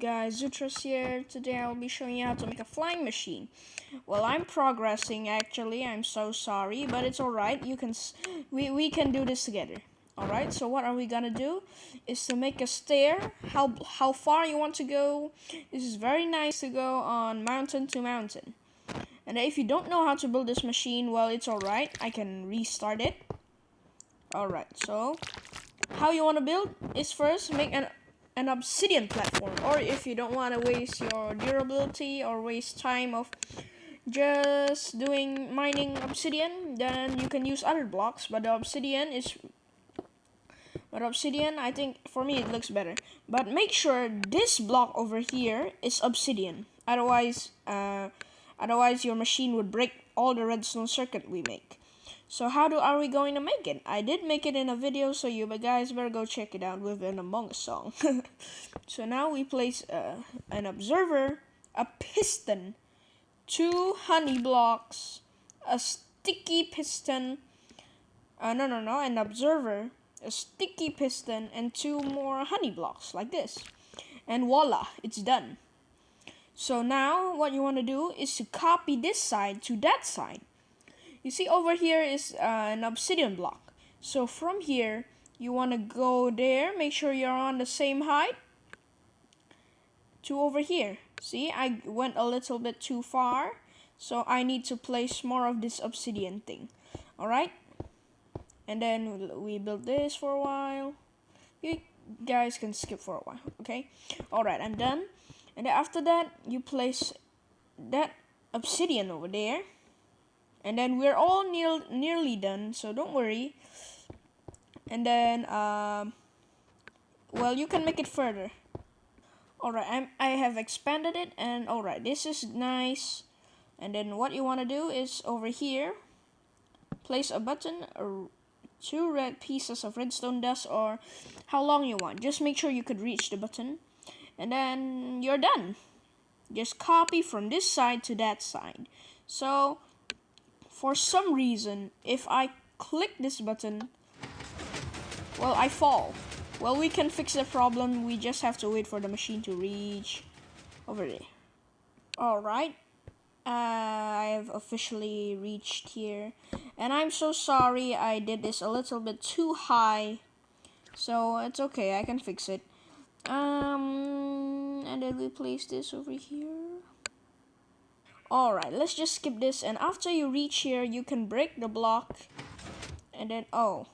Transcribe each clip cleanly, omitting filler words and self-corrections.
guys, Zutras here. Today I'll be showing you how to make a flying machine. Well, I'm progressing actually. I'm so sorry, but it's alright. We can do this together. Alright, so what are we gonna do is to make a stair. How far you want to go. This is very nice to go on mountain to mountain. And if you don't know how to build this machine, well, it's alright. I can restart it. Alright, so how you want to build is first make an obsidian platform, or if you don't want to waste your durability or waste time of just doing mining obsidian, then you can use other blocks, but obsidian, I think for me it looks better. But make sure this block over here is obsidian, otherwise your machine would break all the redstone circuit we make. So are we going to make it? I did make it in a video, so you guys better go check it out with an Among Us song. So now we place an observer, a piston, 2 honey blocks, a sticky piston, an observer, a sticky piston, and 2 more honey blocks, like this. And voila, it's done. So now what you want to do is to copy this side to that side. You see over here is an obsidian block. So from here, you want to go there. Make sure you're on the same height to over here. See, I went a little bit too far. So I need to place more of this obsidian thing. Alright? And then we build this for a while. You guys can skip for a while. Okay? Alright, I'm done. And then after that, you place that obsidian over there. And then we're all nearly done, so don't worry. And then, well, you can make it further. Alright, I have expanded it, and alright, this is nice. And then what you want to do is over here, place a button, or 2 red pieces of redstone dust, or how long you want. Just make sure you could reach the button. And then you're done. Just copy from this side to that side. So for some reason, if I click this button, well, I fall. Well, we can fix the problem. We just have to wait for the machine to reach over there. Alright. I have officially reached here. And I'm so sorry I did this a little bit too high. So it's okay, I can fix it. And then we place this over here. Alright, let's just skip this, and after you reach here, you can break the block, and then, oh.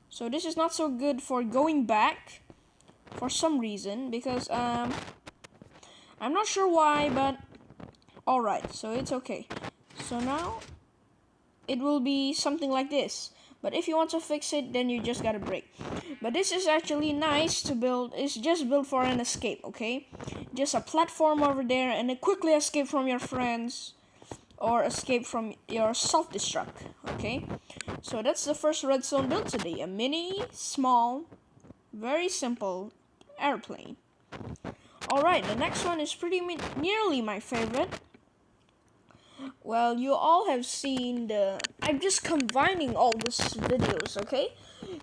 So this is not so good for going back, for some reason, because, I'm not sure why, but, alright, so it's okay. So now, it will be something like this. But if you want to fix it, then you just gotta break. But this is actually nice to build. It's just built for an escape, okay? Just a platform over there, and then quickly escape from your friends, or escape from your self-destruct, okay? So that's the first redstone build today. A mini, small, very simple airplane. Alright, the next one is nearly my favorite. Well, you all have seen I'm just combining all these videos, okay?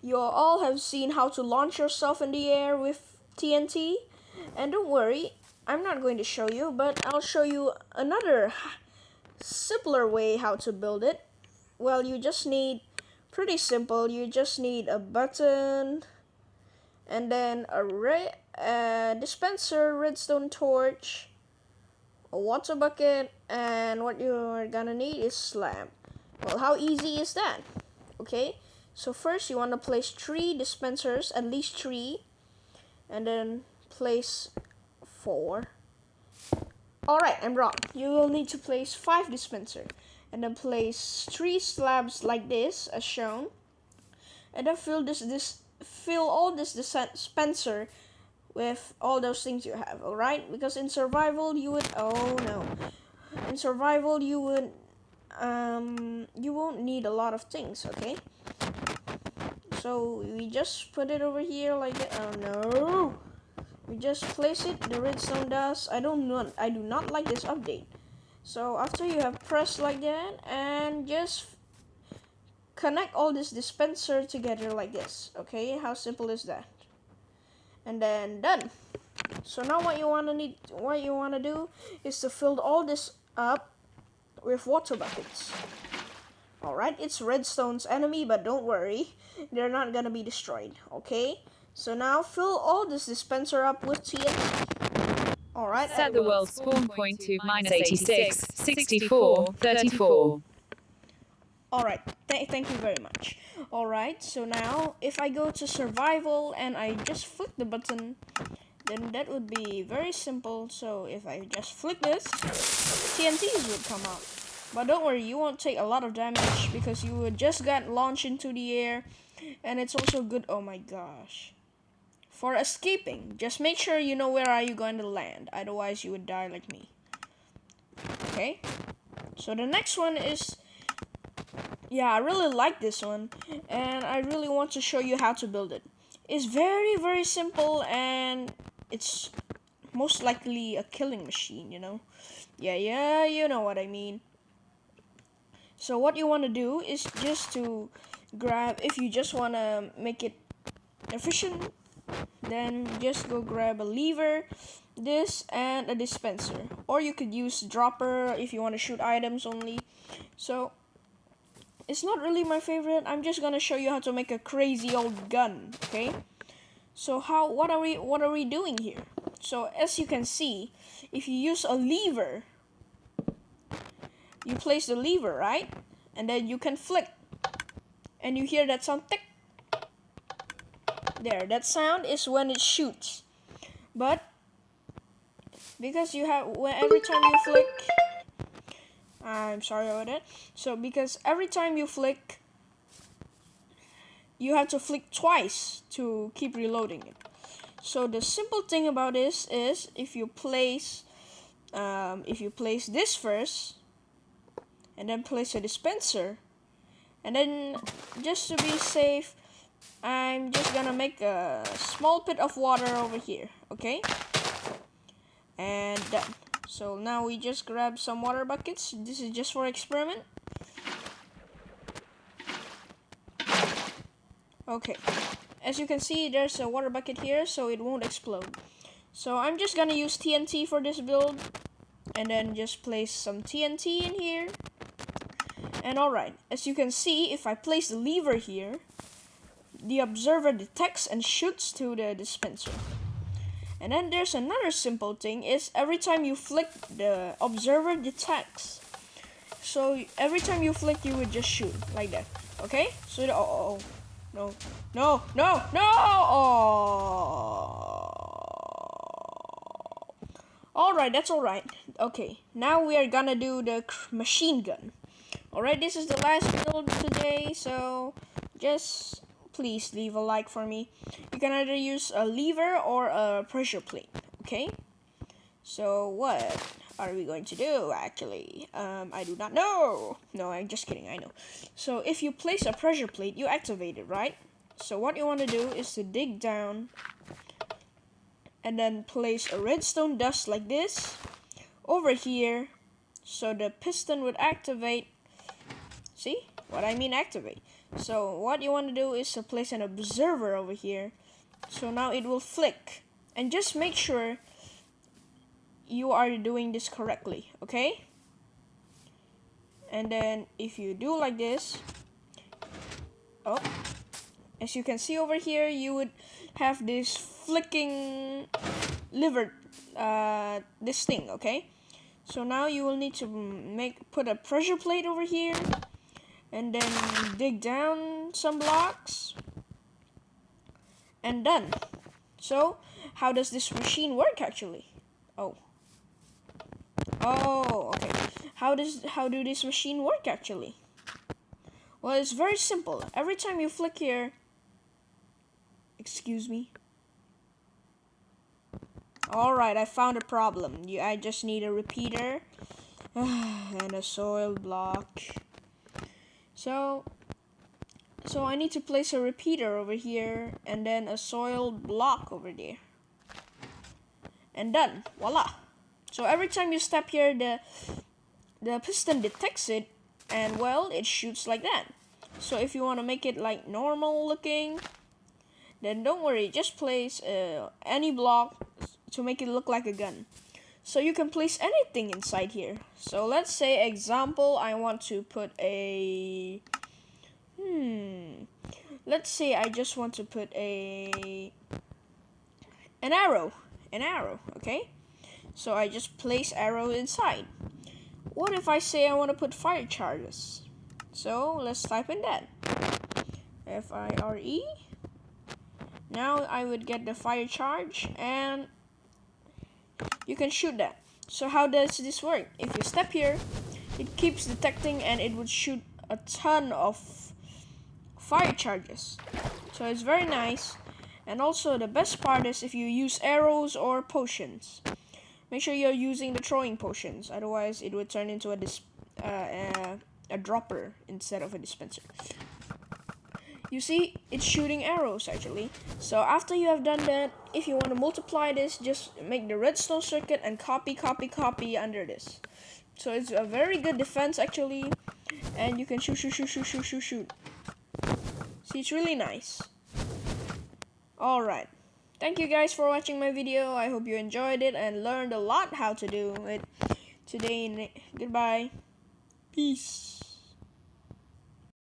You all have seen how to launch yourself in the air with TNT. And don't worry, I'm not going to show you, but I'll show you another simpler way how to build it. Well, you just need, pretty simple, you just need a button, and then a dispenser, redstone torch, a water bucket, and what you're gonna need is slab. Well, how easy is that? Okay, so first you want to place 3 dispensers, at least 3, and then place 4. Alright, I'm wrong. You will need to place 5 dispensers, and then place 3 slabs like this, as shown, and then fill all this dispenser with all those things you have, alright? Because in survival you would, oh no, in survival you would, you won't need a lot of things, okay? So we just put it over here like that. Oh no, we just place it, the redstone dust. I do not like this update. So after you have pressed like that, and just connect all this dispenser together like this, okay? How simple is that? And then done. So now what you wanna do is to fill all this up with water buckets. Alright, it's redstone's enemy, but don't worry, they're not gonna be destroyed, okay? So now fill all this dispenser up with TNT. Alright. Set the world spawn point to -86, 64, 34. Alright, thank you very much. Alright, so now if I go to survival and I just flick the button, then that would be very simple. So if I just flick this, TNTs would come out. But don't worry, you won't take a lot of damage because you would just got launched into the air. And it's also good, oh my gosh, for escaping. Just make sure you know where are you going to land, otherwise you would die like me. Okay, so the next one is, yeah, I really like this one, and I really want to show you how to build it. It's very simple, and it's most likely a killing machine, you know? Yeah, you know what I mean. So what you want to do is just to grab, if you just want to make it efficient, then just go grab a lever, this, and a dispenser. Or you could use dropper if you want to shoot items only. So it's not really my favorite. I'm just gonna show you how to make a crazy old gun, okay? So what are we doing here? So as you can see, if you use a lever, you place the lever, right? And then you can flick. And you hear that sound tick. There, that sound is when it shoots. But because every time you flick, I'm sorry about that. So because every time you flick, you have to flick twice to keep reloading it. So the simple thing about this is if you place this first, and then place a dispenser, and then just to be safe, I'm just gonna make a small pit of water over here, okay? And done. So now we just grab some water buckets. This is just for experiment. Okay, as you can see, there's a water bucket here, so it won't explode. So I'm just gonna use TNT for this build, and then just place some TNT in here. And alright, as you can see, if I place the lever here, the observer detects and shoots to the dispenser. And then there's another simple thing, is every time you flick, the observer detects. So every time you flick, you would just shoot like that. Okay? So no. Alright, that's alright. Okay, now we are gonna do the machine gun. Alright, this is the last build today, so just please leave a like for me. You can either use a lever or a pressure plate, okay? So what are we going to do actually? I do not know. No, I'm just kidding, I know. So if you place a pressure plate, you activate it, right? So what you want to do is to dig down and then place a redstone dust like this over here, so the piston would activate. See what I mean, activate. So what you want to do is to place an observer over here, so now it will flick. And just make sure you are doing this correctly, okay? And then if you do like this, oh, as you can see over here, you would have this flicking lever, this thing, okay? So now you will need to put a pressure plate over here, and then dig down some blocks, and done. So how does this machine work actually? Oh, okay. How do this machine work actually? Well, it's very simple. Every time you flick here, excuse me. Alright, I found a problem. I just need a repeater and a soil block. So I need to place a repeater over here and then a soil block over there. And done. Voila. So every time you step here, the piston detects it, and well, it shoots like that. So if you want to make it like normal looking, then don't worry, just place any block to make it look like a gun. So you can place anything inside here. So let's say example, I want to put a let's say I just want to put an arrow. Okay? So I just place arrow inside. What if I say I want to put fire charges? So let's type in that. Fire. Now I would get the fire charge and you can shoot that. So how does this work? If you step here, it keeps detecting and it would shoot a ton of fire charges. So it's very nice. And also the best part is if you use arrows or potions. Make sure you're using the throwing potions, otherwise it would turn into a dropper instead of a dispenser. You see, it's shooting arrows actually. So after you have done that, if you want to multiply this, just make the redstone circuit and copy under this. So it's a very good defense actually, and you can shoot. See, it's really nice. Alright. Thank you guys for watching my video. I hope you enjoyed it and learned a lot how to do it today. Goodbye. Peace.